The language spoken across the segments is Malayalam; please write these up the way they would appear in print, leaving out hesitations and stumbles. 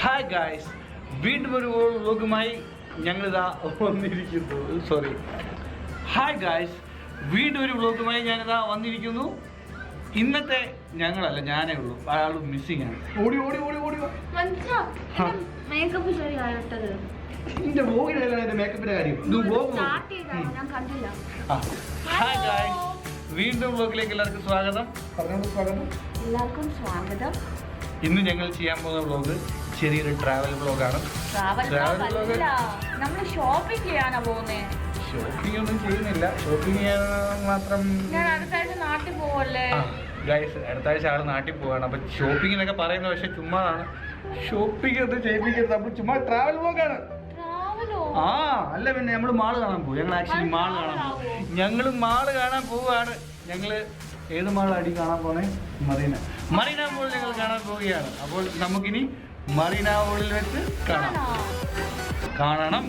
ഹായ് ഗായ്സ്, വീണ്ടും ഒരു വ്ലോഗുമായി ഞങ്ങളിതാ വന്നിരിക്കുന്നു. ഹായ് ഗായ്സ്, വീണ്ടും ഒരു വ്ലോഗുമായി ഞാനിതാ വന്നിരിക്കുന്നു. ഇന്നത്തെ ഞങ്ങളല്ല, ഞാനേ ഉള്ളൂ, അയാൾ മിസ്സിംഗ് ആണ്. ഓടി ഓടി ഓടി ഓടി മേക്കപ്പിന്റെ കാര്യം. ഹായ് ഗായ്സ്, വീണ്ടും വ്ലോഗിലേക്ക് എല്ലാവർക്കും സ്വാഗതം. എല്ലാവർക്കും സ്വാഗതം. ഇന്ന് ഞങ്ങൾ ചെയ്യാൻ പോകുന്ന വ്ലോഗ് ചെറിയൊരു ട്രാവൽ വ്ലോഗാണ്. നമ്മൾ ഷോപ്പിംഗ് ചെയ്യാനാ പോകുന്നത്. ഷോപ്പിംഗ് ഒന്നും ചെയ്യുന്നില്ല, ഷോപ്പിംഗ് ചെയ്യാൻ മാത്രം. ഞാൻ അടുത്താഴ്ച നാട്ടിൽ പോവല്ലേ ഗൈസ്, അടുത്താഴ്ച ആള് നാട്ടിൽ പോവാണ്. അപ്പൊ ഷോപ്പിംഗ് എന്നൊക്കെ പറയുന്നത് പക്ഷെ ചുമ്മാതാണ്. ഷോപ്പിംഗ് ഒന്നും ചെയ്യിപ്പിക്കരുത്, നമ്മൾ ചുമ്മാ ട്രാവൽ വ്ലോഗാണ്. ആ അല്ല, പിന്നെ നമ്മള് മാള് കാണാൻ പോകും. ഞങ്ങൾ ആക്ച്വലി മാള് കാണാൻ പോകും. ഞങ്ങള് മാള് കാണാൻ പോവുകയാണ്. ഞങ്ങള് ഏത് മാളാടി കാണാൻ പോണേ? മറീന മോൾ ഞങ്ങൾ കാണാൻ പോവുകയാണ്. അപ്പോൾ നമുക്കിനി മറീന മോളിൽ വെച്ച് കാണണം.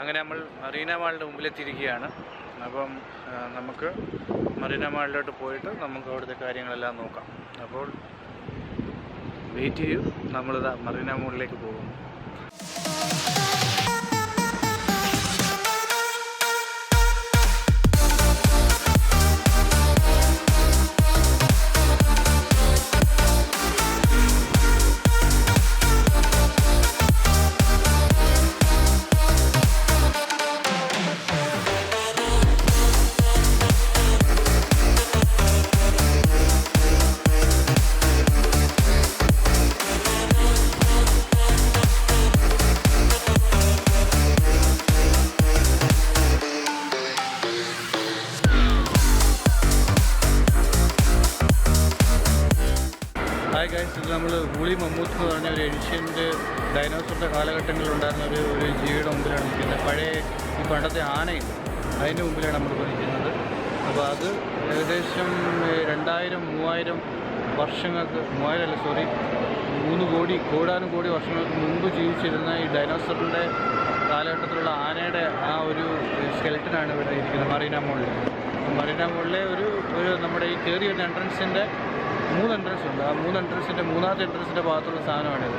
അങ്ങനെ നമ്മൾ മറീന മാളിൻ്റെ മുമ്പിലെത്തിയിരിക്കുകയാണ്. അപ്പം നമുക്ക് മറീന മാളിലോട്ട് പോയിട്ട് നമുക്ക് അവിടുത്തെ കാര്യങ്ങളെല്ലാം നോക്കാം. അപ്പോൾ വെയിറ്റ് ചെയ്യൂ, നമ്മളിതാ മറീന മാളിലേക്ക് പോകും. ഹായ് ഗൈസ്, ഇത് നമ്മൾ ഹൂളി മമ്മൂത്ത് എന്ന് പറഞ്ഞ ഒരു ഏഷ്യൻ്റെ ഡൈനോസറിൻ്റെ കാലഘട്ടങ്ങളിലുണ്ടായിരുന്ന ഒരു ജീവിയുടെ മുമ്പിലാണ് നിൽക്കുന്നത്. പഴയ ഈ പണ്ടത്തെ ആനയുണ്ട്, അതിൻ്റെ മുമ്പിലാണ് നമ്മളിപ്പോൾ നിൽക്കുന്നത്. അപ്പോൾ അത് ഏകദേശം 2000-3000 വർഷങ്ങൾക്ക് 3 കോടി വർഷങ്ങൾക്ക് മുമ്പ് ജീവിച്ചിരുന്ന ഈ ഡൈനോസറിൻ്റെ കാലഘട്ടത്തിലുള്ള ആനയുടെ ആ ഒരു സ്കെൽറ്റനാണ് ഇവിടെ ഇരിക്കുന്നത് മറീന മോളിൽ. മറീന മോളിലെ ഒരു നമ്മുടെ ഈ കയറി വരുന്ന എൻട്രൻസിൻ്റെ 3 എൻട്രൻസ് ഉണ്ട്. ആ 3 എൻട്രൻസിൻ്റെ മൂന്നാമത്തെ എൻട്രൻസിൻ്റെ ഭാഗത്തുള്ള സാധനമാണിത്.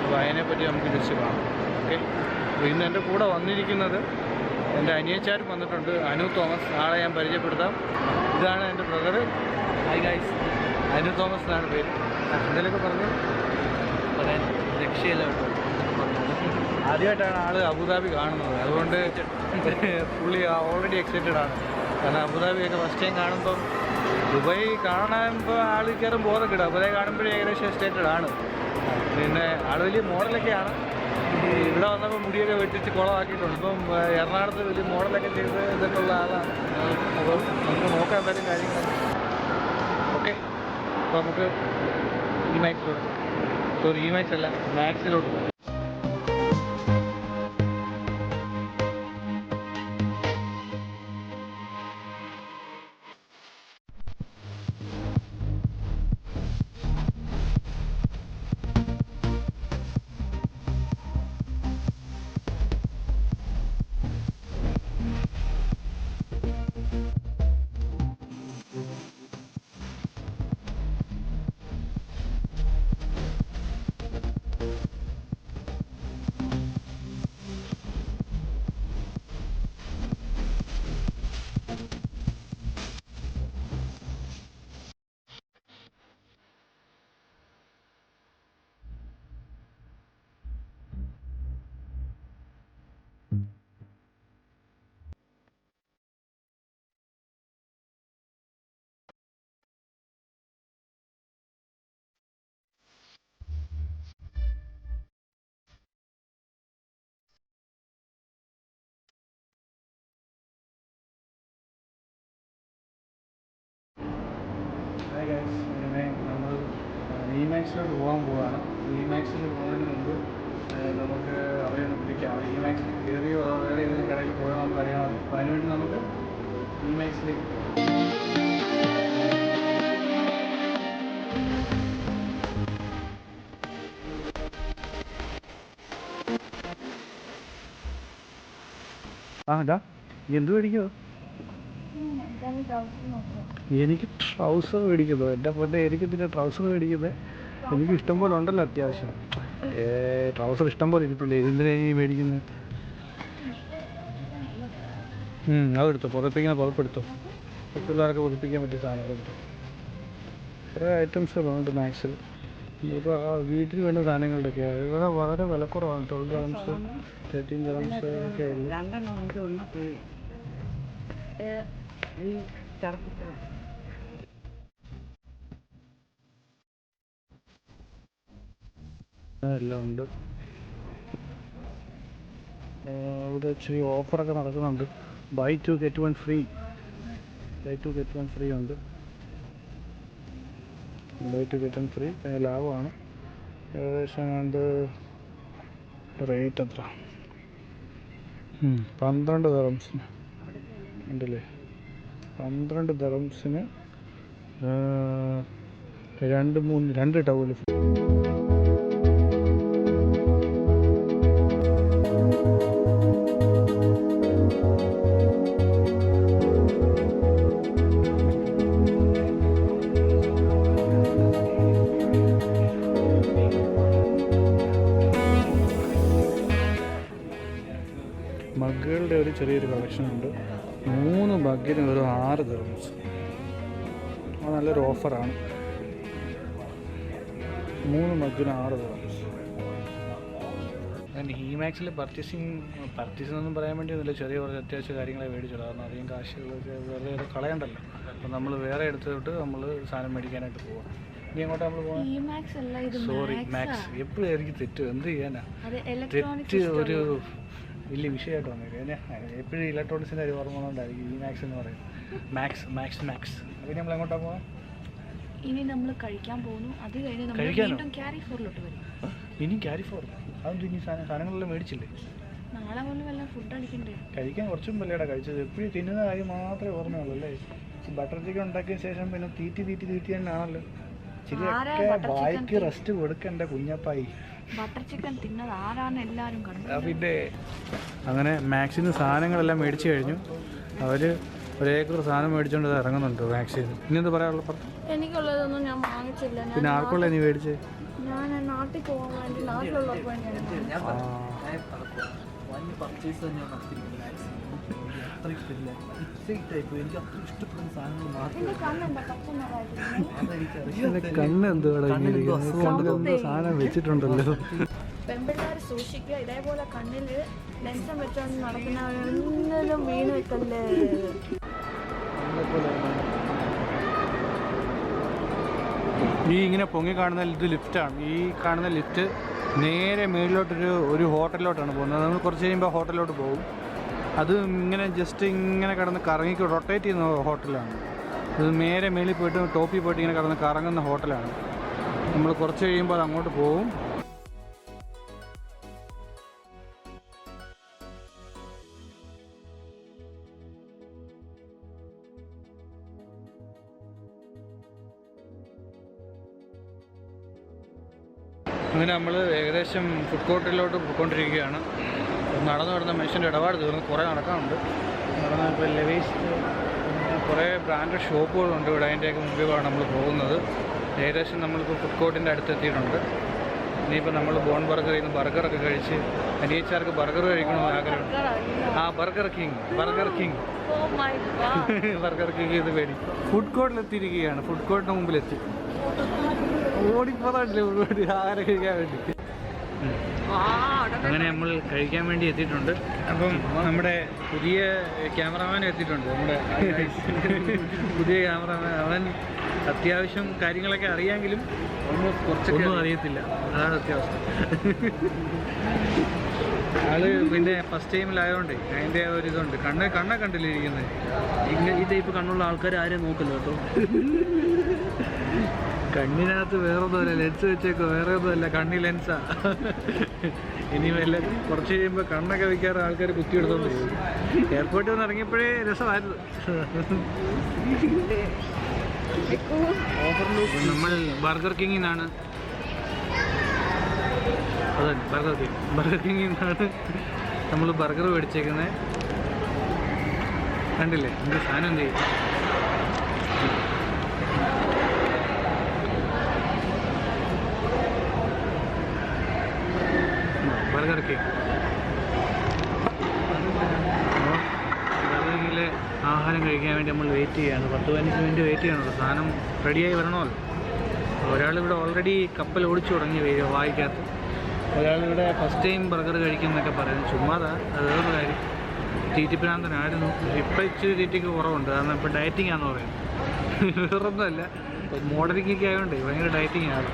അപ്പോൾ അതിനെപ്പറ്റി നമുക്ക് ജസ്റ്റ് കാണാം. ഓക്കെ, അപ്പോൾ ഇന്ന് എൻ്റെ കൂടെ വന്നിരിക്കുന്നത് എൻ്റെ അനിയച്ചാരും വന്നിട്ടുണ്ട്, അനു തോമസ്. ആളെ ഞാൻ പരിചയപ്പെടുത്താം. ഇതാണ് എൻ്റെ brother. Hi guys, Anu Thomas എന്നാണ് പേര്. എന്തെങ്കിലുമൊക്കെ പറഞ്ഞു പറയാൻ രക്ഷയില്ല കേട്ടോ. ആദ്യമായിട്ടാണ് ആൾ അബുദാബി കാണുന്നത്, അതുകൊണ്ട് പുള്ളി ഓൾറെഡി എക്സൈറ്റഡ് ആണ്. കാരണം അബുദാബിയൊക്കെ ഫസ്റ്റ് ടൈം കാണുമ്പം ദുബായ് കാണുമ്പോൾ ആൾക്കാരും ബോധം കിട്ടും. ദുബായ് കാണുമ്പോഴേ ഏകദേശം എസ്റ്റേറ്റഡ് ആണ്. പിന്നെ ആൾ വലിയ മോഡലൊക്കെയാണ്. ഇവിടെ ഇവിടെ വന്നപ്പോൾ മുടിയൊക്കെ വെട്ടിച്ച് കുളമാക്കിയിട്ടുണ്ട്. ഇപ്പം എറണാകുളത്ത് വലിയ മോഡലൊക്കെ ചെയ്ത് ഇതൊക്കെ ഉള്ള ആളാണ്. അപ്പോൾ നമുക്ക് നോക്കാം എന്തായാലും കാര്യങ്ങളൊക്കെ. ഓക്കെ, അപ്പോൾ നമുക്ക് ഇമാക്സ് അല്ല മാക്സിലോട്ട് പോകാം. അങ്ങനെ നമ്മൾ ഇമാക്സിലോട്ട് പോകാൻ പോവാണ്. ഇമാക്സിൽ പോകുന്നതിന് മുമ്പ് നമുക്ക് അവരെയൊന്ന് പിടിക്കാം. ഇമാക്സിൽ കയറിയോ അതോ വേറെ ഏതെങ്കിലും കടയിൽ പോയോ നമുക്ക് അറിയാമല്ലോ. അപ്പോൾ അതിനുവേണ്ടി നമുക്ക് ഇമാക്സിലേക്ക് ഇതാ എന്ത് മേടിക്കുമോ? എനിക്ക് ട്രൗസർ മേടിക്കുന്നു. എൻ്റെ പൊന്നെ, എനിക്ക് ഇതിൻ്റെ ട്രൗസർ മേടിക്കുന്നത് എനിക്ക് ഇഷ്ടം പോലെ ഉണ്ടല്ലോ അത്യാവശ്യം. ട്രൗസർ ഇഷ്ടം പോലെ ഇരിപ്പില്ലേ, എന്തിനാ ഈ മേടിക്കുന്നത്? അതെടുത്തോ, പുതപ്പെടുത്തോ. പിള്ളേരൊക്കെ പുതപ്പിക്കാൻ പറ്റിയ സാധനങ്ങളെടുത്തു. കുറേ ഐറ്റംസുകളുണ്ട് മാക്സിൽ. ഇപ്പോൾ വീട്ടിൽ വേണ്ട സാധനങ്ങളുടെയൊക്കെയാണ് ഇവിടെ വളരെ വിലക്കുറവാണ്. 12 dirhams 13 dirhams ഒക്കെ എല്ലാം ഉണ്ട്. ഇവിടെ ഇച്ചിരി ഓഫറൊക്കെ നടക്കുന്നുണ്ട്. ബൈ 2 get 1 ഫ്രീ ഉണ്ട്. ബൈ 2 get 1 ഫ്രീ ലാഭമാണ്. ഏകദേശം കണ്ട് റേറ്റ് എത്ര? 12 dirhamsന് ഉണ്ടല്ലേ. 12 dirhamsന് 2 ടവല്. മഗ്ഗുകളുടെ ഒരു ചെറിയൊരു കളക്ഷൻ ഉണ്ട്. 3 മഗ്ഗിന് ഒരു 6 dirhams. അത് നല്ലൊരു ഓഫറാണ്. 3 മഗ്ഗിന് 6 dirhams. ഞാൻ ഇമാക്സിൽ പർച്ചേസ് എന്നൊന്നും പറയാൻ വേണ്ടി ഒന്നുമില്ല. ചെറിയ കുറച്ച് അത്യാവശ്യ കാര്യങ്ങളെ മേടിച്ചുള്ളൂ. കാരണം അധികം കാശ് വെറുതെ കളയണ്ടല്ലോ. അപ്പോൾ നമ്മൾ വേറെ എടുത്തിട്ട് നമ്മൾ സാധനം മേടിക്കാനായിട്ട് പോവാം. ഇനി അങ്ങോട്ട് നമ്മൾ പോകാം. Sorry, Max. എപ്പോഴും എനിക്ക് തെറ്റ്, എന്ത് ചെയ്യാനാ? തെറ്റ് ഒരു വലിയ വിഷയമായിട്ട് വന്നേക്കാം. എപ്പോഴും ഇലക്ട്രോണിക്സിൻ്റെ കാര്യം ഓർമ്മ കൊണ്ടായിരിക്കും ഈ മാക്സ് എന്ന് പറയുന്നത്. മാക്സ്. അതിന് നമ്മൾ എങ്ങോട്ടാണ് പോകാം? ഇനി നമ്മൾ കഴിക്കാൻ പോകുന്നു. അത് കഴിഞ്ഞ് നമ്മൾ ക്യാരി ഫോറിലോട്ട് വരും. ഇനി ക്യാരി ഫോർ? അതൊന്നും ഇനി സാധനങ്ങളെല്ലാം മേടിച്ചില്ലേ? നാളെ പോലും വല്ല ഫുഡ് അടിക്കണ്ടേ? കഴിക്കാൻ കുറച്ചും വല്ലയുടെ കഴിച്ചത്. എപ്പോഴും തിന്നുന്ന കാര്യം മാത്രമേ ഓർമ്മയുള്ളൂ അല്ലേ? ബട്ടർ ചിക്കൻ ഉണ്ടാക്കിയ ശേഷം പിന്നെ തീറ്റി തന്നെയാണല്ലോ. ശരിയൊക്കെ വായിക്ക് റെസ്റ്റ് കൊടുക്കണ്ട കുഞ്ഞപ്പായി. ബട്ടർ ചിക്കൻ തിന്നത് ആരാണ് എല്ലാവരും കണ്ടത്. പിന്നെ അങ്ങനെ മാക്സിന് സാധനങ്ങളെല്ലാം മേടിച്ചു കഴിഞ്ഞു. അവർ 1 ഏക്കർ സാധനം മേടിച്ചുകൊണ്ട് ഇറങ്ങുന്നുണ്ട് മാക്സിന്. ഇനി എന്താ പറയാനുള്ള? എനിക്കുള്ളതൊന്നും ഞാൻ വാങ്ങിച്ചില്ല. പിന്നെ ആർക്കുള്ള നീ മേടിച്ചേ? ഞാൻ നാട്ടിൽ പോകാൻ വേണ്ടി, നാട്ടിലുള്ളപ്പോൾ കണ്ണ് എന്തോ സാധനം വെച്ചിട്ടുണ്ടല്ലോ. പെൺപിള്ളേർ സൂക്ഷിക്കുക. ഇതേപോലെ കണ്ണിൽ ലെൻസം വെച്ചോണ്ട് നടക്കുന്നവരൊന്നും വീണ് വെക്കല്ലേ. ഈ ഇങ്ങനെ പൊങ്ങി കാണുന്ന ഇത് ലിഫ്റ്റാണ്. ഈ കാണുന്ന ലിഫ്റ്റ് നേരെ മേളിലോട്ടൊരു ഹോട്ടലിലോട്ടാണ് പോകുന്നത്. നമ്മൾ കുറച്ച് കഴിയുമ്പോൾ ഹോട്ടലിലോട്ട് പോകും. അത് ഇങ്ങനെ ജസ്റ്റ് ഇങ്ങനെ കിടന്ന് കറങ്ങി റൊട്ടേറ്റ് ചെയ്യുന്ന ഹോട്ടലാണ്. ഇത് നേരെ മേളിൽ പോയിട്ട് ടോപ്പിൽ പോയിട്ട് ഇങ്ങനെ കിടന്ന് കറങ്ങുന്ന ഹോട്ടലാണ്. നമ്മൾ കുറച്ച് കഴിയുമ്പോൾ അത് അങ്ങോട്ട് പോകും. അങ്ങനെ നമ്മൾ ഏകദേശം ഫുഡ് കോർട്ടിലോട്ട് പോയിക്കൊണ്ടിരിക്കുകയാണ്. നടന്ന മനുഷ്യൻ്റെ ഇടപാട് തീർന്ന് കുറേ നടക്കാനുണ്ട്. ഇപ്പോൾ ലെവീസ് കുറേ ബ്രാൻഡഡ് ഷോപ്പുകളുണ്ട് ഇവിടെ. അതിൻ്റെയൊക്കെ മുമ്പിലാണ് നമ്മൾ പോകുന്നത്. ഏകദേശം നമ്മളിപ്പോൾ ഫുഡ് കോർട്ടിൻ്റെ അടുത്തെത്തിയിട്ടുണ്ട്. ഇനിയിപ്പോൾ നമ്മൾ ബോൺ ബർഗറിൽ നിന്ന് ബർഗറൊക്കെ കഴിച്ച് അനിയച്ചാർക്ക് ബർഗർ കഴിക്കണമെന്ന് ആഗ്രഹം. ബർഗർ കിങ് ബർഗർ കിങ് ഇത് പേടി. ഫുഡ് കോർട്ടിലെത്തിയിരിക്കുകയാണ്. ഫുഡ് കോർട്ടിന് മുമ്പിലെത്തി. ഓടിപ്പോതാണ്ടില്ലേ ആഹാരം കഴിക്കാൻ വേണ്ടി. അങ്ങനെ നമ്മൾ കഴിക്കാൻ വേണ്ടി എത്തിയിട്ടുണ്ട്. അപ്പം നമ്മുടെ പുതിയ ക്യാമറമാൻ എത്തിയിട്ടുണ്ട്. നമ്മുടെ പുതിയ ക്യാമറമാൻ. അവൻ അത്യാവശ്യം കാര്യങ്ങളൊക്കെ അറിയാമെങ്കിലും കുറച്ചൊന്നും അറിയത്തില്ല. അതാണ് അത്യാവശ്യം. ആള് പിന്നെ ഫസ്റ്റ് ടൈമിലായതുകൊണ്ട് അതിൻ്റെ ഒരിതുണ്ട്. കണ്ണെ കണ്ടില്ല ഇരിക്കുന്നത്. ഈ ടൈപ്പ് കണ്ണുള്ള ആൾക്കാർ ആരെയും നോക്കില്ല കേട്ടോ. കണ്ണിനകത്ത് വേറൊന്നുമല്ല, ലെൻസ് വെച്ചേക്കോ, വേറെ ഒന്നുമല്ല, കണ്ണി ലെൻസാ. ഇനി വല്ല കുറച്ച് കഴിയുമ്പോൾ കണ്ണൊക്കെ വയ്ക്കാറ് ആൾക്കാർ കുത്തിയെടുത്തോണ്ട് പോകും. എയർപോർട്ടിൽ നിന്ന് ഇറങ്ങിയപ്പോഴേ രസമായിരുന്നു. നമ്മൾ ബർഗർ കിങ്ങിൽ നിന്നാണ് ബർഗർ കിങ്ങിൽ നിന്നാണ് നമ്മൾ ബർഗർ മേടിച്ചേക്കുന്നത്. കണ്ടില്ലേ എന്ത് സാധനം എന്ത് ചെയ്യും. Burger king. ബർഗർ കിങ്ങിലെ ആഹാരം കഴിക്കാൻ വേണ്ടി നമ്മൾ വെയിറ്റ് ചെയ്യുകയാണ്. 10-15 മിനിറ്റ് വെയിറ്റ് ചെയ്യണമല്ലോ. സാധനം റെഡിയായി വരണമല്ലോ. ഒരാളിവിടെ ഓൾറെഡി കപ്പൽ ഓടിച്ചു തുടങ്ങി വായിക്കകത്ത്. ഒരാളിവിടെ ഫസ്റ്റ് ടൈം ബർഗർ കഴിക്കുന്നൊക്കെ പറയുന്നത് ചുമ്മാതാ. അത് വേറൊരു കാര്യം. തീറ്റി പ്രാന്തനായിരുന്നു. ഇപ്പം ഇച്ചിരി തീറ്റിക്ക് കുറവുണ്ട്. കാരണം ഇപ്പം ഡയറ്റിംഗ് ആണെന്ന് പറയുന്നത്. വേറൊന്നുമല്ല, മോഡലിംഗൊക്കെ ആയതുകൊണ്ട് ഭയങ്കര ഡയറ്റിംഗ് ആണ്.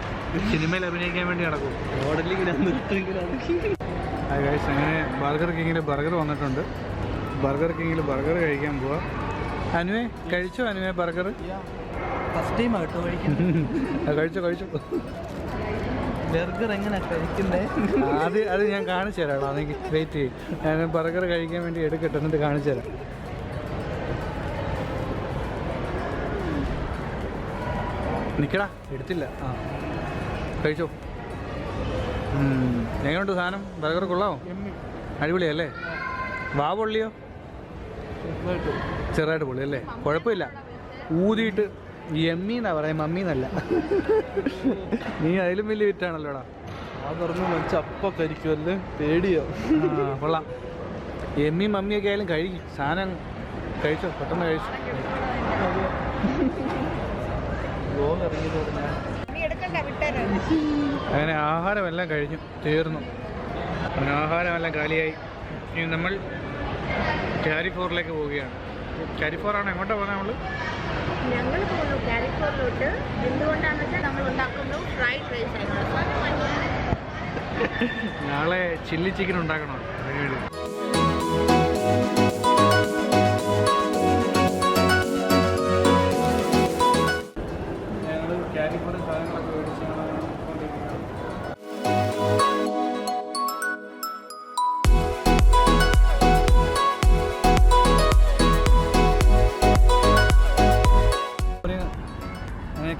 സിനിമയിൽ അഭിനയിക്കാൻ വേണ്ടി നടക്കും. അങ്ങനെ ബർഗർ കിങ്ങിൽ ബർഗർ വന്നിട്ടുണ്ട്. ബർഗർ കിങ്ങിൽ ബർഗർ കഴിക്കാൻ പോവാ. അനുവേ കഴിച്ചോ? അനുവേ ബർഗർ ഫസ്റ്റ് ടൈം ആട്ടോ കഴിക്കുന്നത്. കഴിച്ചോ. ബർഗർ എങ്ങനെ കഴിക്കുന്നേ? അത് ഞാൻ കാണിച്ചു തരാം. അതെനിക്ക് വെയിറ്റ് ചെയ്യും. ഞാൻ ബർഗർ കഴിക്കാൻ വേണ്ടി എടുക്കട്ടെ, എന്നിട്ട് കാണിച്ചു തരാം. നിൽക്കടാ, എടുത്തില്ല. കഴിച്ചോ. എങ്ങനെയുണ്ട് സാധനം? ബർഗർ കൊള്ളാമോ? അടിപൊളിയല്ലേ? വാ പൊള്ളിയോ? ചെറുതായിട്ട് പൊള്ളി അല്ലേ? കുഴപ്പമില്ല. ഊതിയിട്ട് എമ്മി എന്നാ പറയാം, മമ്മി എന്നല്ല. നീ അതിലും വലിയ വിറ്റാണല്ലോടാ. ആ പറഞ്ഞു ചപ്പ കരിക്കുമല്ലേ, പേടിയോ? കൊള്ളാം. എമ്മി മമ്മിയൊക്കെ ആയാലും കഴിക്കും. സാധനം കഴിച്ചോ, പെട്ടെന്ന് കഴിച്ചു. അങ്ങനെ ആഹാരമെല്ലാം കഴിഞ്ഞു, തീർന്നു. അങ്ങനെ ആഹാരമെല്ലാം കാലിയായി. ഇനി നമ്മൾ കാരിഫോറിലേക്ക് പോവുകയാണ്. കാരിഫോറാണ്. എങ്ങോട്ടാണ് പോകുന്നത് നമ്മൾ? ഞങ്ങൾ പോകുന്നു കാരിഫോറിലോട്ട്. എന്തുകൊണ്ടാണെന്ന് വെച്ചാൽ നമ്മൾ ഉണ്ടാക്കുന്നു ഫ്രൈഡ് റൈസ്. നാളെ ചില്ലി ചിക്കൻ ഉണ്ടാക്കണോ? ഞങ്ങൾ കാരിഫോറിൽ സാധനങ്ങളൊക്കെ മേടിച്ചാണ്.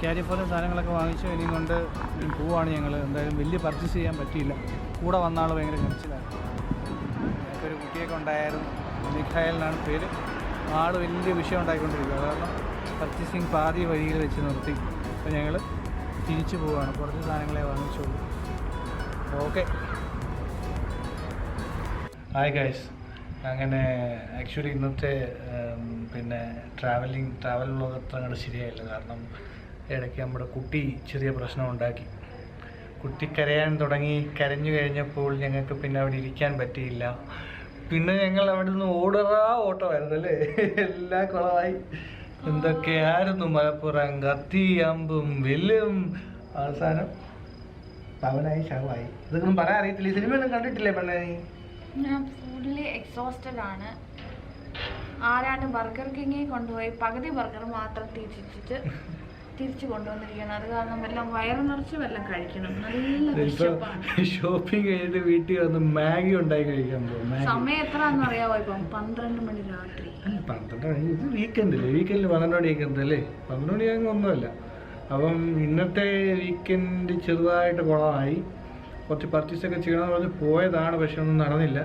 കാരിഫോറിൽ സാധനങ്ങളൊക്കെ വാങ്ങിച്ചു. ഇനിയും കൊണ്ട് പോവാണ് ഞങ്ങൾ. എന്തായാലും വലിയ പർച്ചേസ് ചെയ്യാൻ പറ്റിയില്ല. കൂടെ വന്ന ആൾ ഭയങ്കര കരച്ചിലായിരുന്നു. ഞങ്ങൾക്കൊരു കുട്ടിയൊക്കെ ഉണ്ടായിരുന്നു. മിഖായൽ എന്നാണ് പേര്. ആൾ വലിയ വിഷയം ഉണ്ടായിക്കൊണ്ടിരിക്കുക. കാരണം പർച്ചേസിങ് പാതി വഴിയിൽ വെച്ച് നിർത്തി. അപ്പോൾ ഞങ്ങൾ തിരിച്ചു പോവുകയാണ്. കുറച്ച് സാധനങ്ങളെ വാങ്ങിച്ചുള്ളൂ. ഓക്കെ. Hi guys. അങ്ങനെ ആക്ച്വലി ഇന്നത്തെ ട്രാവൽ വ്ലോഗ് അങ്ങോട്ട് ശരിയായില്ല. കാരണം ഇടയ്ക്ക് നമ്മുടെ കുട്ടി ചെറിയ പ്രശ്നം ഉണ്ടാക്കി. കുട്ടി കരയാൻ തുടങ്ങി. കരഞ്ഞു കഴിഞ്ഞപ്പോൾ ഞങ്ങൾക്ക് പിന്നെ അവിടെ ഇരിക്കാൻ പറ്റിയില്ല. പിന്നെ ഞങ്ങൾ അവിടെ നിന്ന് ഓട്ടമായിരുന്നു അല്ലേ. എല്ലാം കുളമായി. എന്തൊക്കെയായിരുന്നു മലപ്പുറം. കത്തി അമ്പും വില്ലും. അവസാനം പവനായി ശവമായി. ഇതൊന്നും പറയാൻ അറിയത്തില്ല. ഈ സിനിമയൊന്നും കണ്ടിട്ടില്ലേ പെണ്ണേ? ഞാൻ ഫുള്ളി എക്സോസ്റ്റഡ് ആണ്. ആരാണ്ട് ബർഗർ കിങ്ങിൽ കൊണ്ടുപോയി പകുതി ബർഗർ മാത്രം തിരിച്ചു കൊണ്ടുവന്നിരിക്കണം. അത് കാരണം എല്ലാം വയറ് നിറച്ച് വല്ലതും കഴിക്കണം. നല്ല വിശപ്പാണ്. ഷോപ്പിംഗ് കഴിഞ്ഞിട്ട് വീട്ടിൽ വന്ന് മാഗി ഉണ്ടാക്കി കഴിക്കാൻ പോകും. സമയം എത്രയാണെന്ന് അറിയാവോ? ഇപ്പം 12 മണി രാത്രി. അല്ല 12 മണി, ഇത് വീക്കെൻഡില്ലേ? വീക്കെൻഡിൽ 12 മണിയൊക്കെ എന്തല്ലേ? 12 മണിയാകുമ്പോൾ ഒന്നുമല്ല. അപ്പം ഇന്നത്തെ വീക്കെൻഡ് ചെറുതായിട്ട് കുളമായി. കുറച്ച് പർച്ചേസൊക്കെ ചെയ്യണമെന്ന് പറഞ്ഞ് പോയതാണ്, പക്ഷെ ഒന്നും നടന്നില്ല.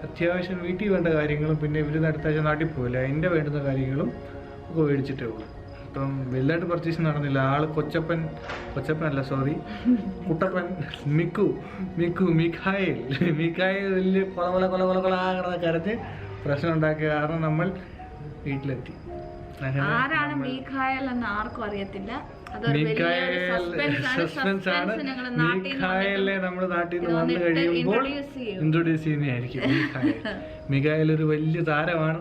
അത്യാവശ്യം വീട്ടിൽ വേണ്ട കാര്യങ്ങളും പിന്നെ ഇവർ അടുത്ത ആഴ്ച നാട്ടിൽ പോയില്ല, അതിൻ്റെ വേണ്ടുന്ന കാര്യങ്ങളും ഒക്കെ മേടിച്ചിട്ടേ ഉള്ളൂ. അപ്പം വലുതായിട്ട് പർച്ചേസ് നടന്നില്ല. ആള് കൊച്ചപ്പനല്ല സോറി കുട്ടപ്പൻ മിഖായേൽ വലിയ കൊള കരഞ്ഞ് പ്രശ്നം ഉണ്ടാക്കിയ കാരണം നമ്മൾ വീട്ടിലെത്തി. ആരാണ് മീഖായൽ എന്ന് ആർക്കും അറിയത്തില്ല. സസ്പെൻസ് ആണ്. മീഖായലിനെ നമ്മുടെ നാട്ടിൽ നിന്ന് വന്നു കഴിയുമ്പോൾ ഇൻട്രൊഡ്യൂസ് ചെയ്യുന്നതായിരിക്കും. മീഖായൽ ഒരു വലിയ താരമാണ്,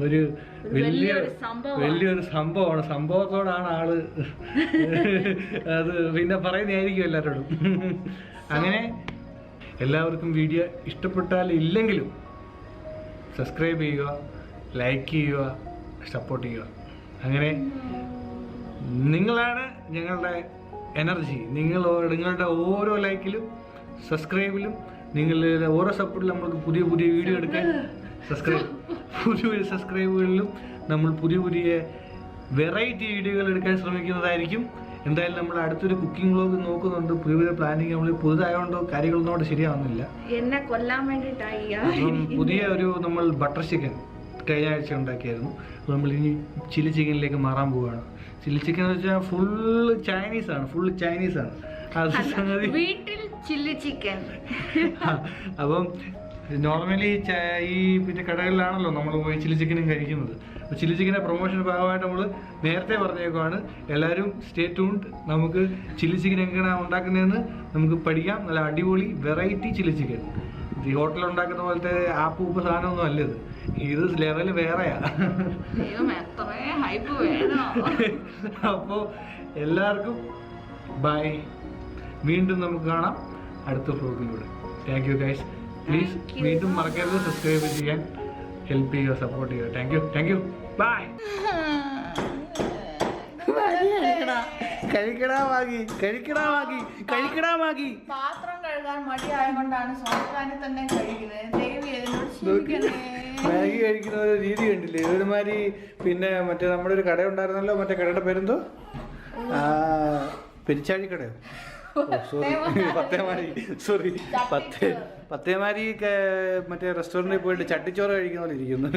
ഒരു വലിയൊരു സംഭവമാണ്. സംഭവത്തോടാണ് ആള് അത് പിന്നെ പറയുന്നതായിരിക്കും എല്ലാവരോടും. അങ്ങനെ എല്ലാവർക്കും വീഡിയോ ഇഷ്ടപ്പെട്ടാൽ ഇല്ലെങ്കിലും സബ്സ്ക്രൈബ് ചെയ്യുക, ലൈക്ക് ചെയ്യുക, സപ്പോർട്ട് ചെയ്യുക. അങ്ങനെ നിങ്ങളാണ് ഞങ്ങളുടെ എനർജി. നിങ്ങളുടെ ഓരോ ലൈക്കിലും സബ്സ്ക്രൈബിലും നിങ്ങളുടെ ഓരോ സപ്പോർട്ടിലും നമുക്ക് പുതിയ വീഡിയോ എടുക്കാൻ പുതിയ സബ്സ്ക്രൈബുകളിലും നമ്മൾ പുതിയ വെറൈറ്റി വീഡിയോകൾ എടുക്കാൻ ശ്രമിക്കുന്നതായിരിക്കും. എന്തായാലും നമ്മൾ അടുത്തൊരു കുക്കിംഗ് വ്ലോഗ് നോക്കുന്നുണ്ട്. പുതിയ പ്ലാനിങ് നമ്മൾ പുതുതായതുകൊണ്ട് കാര്യങ്ങളൊന്നും അവിടെ ശരിയാവുന്നില്ല. എന്നെ കൊല്ലാൻ വേണ്ടിയിട്ടായി. പുതിയ നമ്മൾ ബട്ടർ ചിക്കൻ കഴിഞ്ഞ ആഴ്ച ഉണ്ടാക്കിയായിരുന്നു. നമ്മൾ ഇനി ചില്ലി ചിക്കനിലേക്ക് മാറാൻ പോവുകയാണ്. ചില്ലി ചിക്കൻ എന്ന് വെച്ചാൽ ഫുൾ ചൈനീസ് ആണ്. അത് സംഗതി വീട്ടിൽ ചില്ലി ചിക്കൻ. അപ്പം നോർമലി ഈ പിന്നെ കടകളിലാണല്ലോ നമ്മൾ പോയി ചില്ലി ചിക്കനും കഴിക്കുന്നത്. അപ്പോൾ ചില്ലി ചിക്കൻ്റെ പ്രൊമോഷൻ്റെ ഭാഗമായിട്ട് നമ്മൾ നേരത്തെ പറഞ്ഞേക്കുവാണ്, എല്ലാവരും സ്റ്റേ ട്യൂൺഡ്. നമുക്ക് ചില്ലി ചിക്കൻ എങ്ങനെയാണ് ഉണ്ടാക്കുന്നതെന്ന് നമുക്ക് പഠിക്കാം. നല്ല അടിപൊളി വെറൈറ്റി ചില്ലി ചിക്കൻ. ഈ ഹോട്ടലിൽ ഉണ്ടാക്കുന്ന പോലത്തെ ഉപ്പ് സാധനമൊന്നും അല്ല ഇത്. ഇത് ലെവല് വേറെയാ. അപ്പോൾ എല്ലാവർക്കും ബൈ. വീണ്ടും നമുക്ക് കാണാം അടുത്ത വ്ലോഗിലൂടെ. Thank you guys. പ്ലീസ് വീണ്ടും മറക്കരുത് സബ്സ്ക്രൈബ് ചെയ്യാൻ, ഹെൽപ്പ് ചെയ്യുക, സപ്പോർട്ട് ചെയ്യുക. Thank you bye. കഴിക്കടാ മാഗി. പാത്രം കഴുകാൻ മടിയായതുകൊണ്ടാണ് സോഫാനിൽ തന്നെ കഴിക്കുന്നത്. മാഗി കഴിക്കുന്ന ഒരു രീതി കണ്ടില്ലേ? ഒരുമാതിരി. പിന്നെ മറ്റേ നമ്മുടെ ഒരു കട ഉണ്ടായിരുന്നല്ലോ, മറ്റേ കടയുടെ പേരെന്തോ? പെരിച്ചാഴി കടയോ? പത്തേമാരി മറ്റേ റെസ്റ്റോറൻറ്റിൽ പോയിട്ട് ചട്ടിച്ചോറ് കഴിക്കുന്ന പോലെ ഇരിക്കുന്നു.